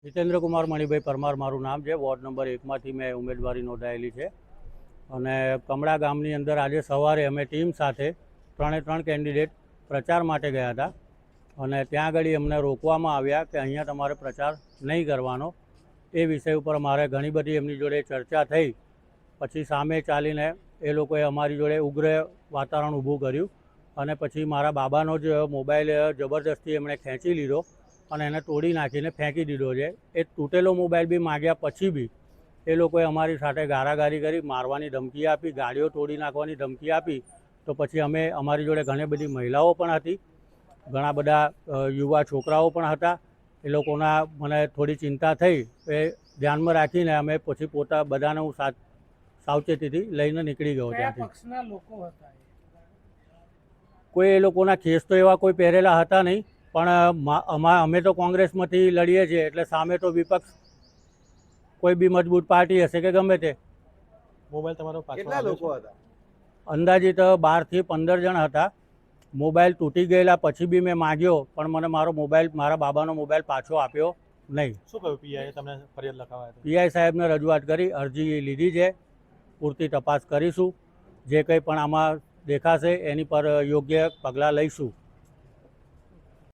જીતેન્દ્રકુમાર મણિભાઈ પરમાર મારું નામ છે. વોર્ડ નંબર 1માંથી મેં ઉમેદવારી નોંધાયેલી છે અને કમળા ગામની અંદર આજે સવારે અમે ટીમ સાથે ત્રણ કેન્ડિડેટ પ્રચાર માટે ગયા હતા અને ત્યાં આગળ અમને રોકવામાં આવ્યા કે અહીંયા તમારે પ્રચાર નહીં કરવાનો. એ વિષય ઉપર મારે ઘણી બધી એમની જોડે ચર્ચા થઈ. પછી સામે ચાલીને એ લોકોએ અમારી જોડે ઉગ્ર વાતાવરણ ઊભું કર્યું અને પછી મારા બાબાનો જ મોબાઈલ જબરદસ્તી એમણે ખેંચી લીધો અને એને તોડી નાખીને ફેંકી દીધો છે. એ તૂટેલો મોબાઈલ બી માગ્યા પછી બી એ લોકોએ અમારી સાથે ગારાગારી કરી, મારવાની ધમકી આપી, ગાડીઓ તોડી નાખવાની ધમકી આપી. તો પછી અમારી જોડે ઘણી બધી મહિલાઓ પણ હતી, ઘણા બધા યુવા છોકરાઓ પણ હતા. એ લોકોના મને થોડી ચિંતા થઈ. એ ધ્યાનમાં રાખીને અમે પછી બધાને હું સાવચેતીથી લઈને નીકળી ગયો ત્યાંથી. કોઈ એ લોકોના કેસ તો એવા કોઈ પહેરેલા હતા નહીં, પણ અમે તો કોંગ્રેસમાંથી લડીએ છીએ એટલે સામે તો વિપક્ષ કોઈ બી મજબૂત પાર્ટી હશે કે ગમે તે. મોબાઈલ તમારો કેટલા લોકો હતા? અંદાજિત 12 થી 15 જણ હતા. મોબાઈલ તૂટી ગયેલા પછી બી મેં માગ્યો પણ મને મારા બાબાનો મોબાઈલ પાછો આપ્યો નહીં. શું કહ્યું પીઆઈએ તમને ફરિયાદ લખાવાય? પીઆઈ સાહેબને રજૂઆત કરી, અરજી લીધી છે, પૂરતી તપાસ કરીશું. જે કંઈ પણ આમાં દેખાશે એની પર યોગ્ય પગલાં લઈશું.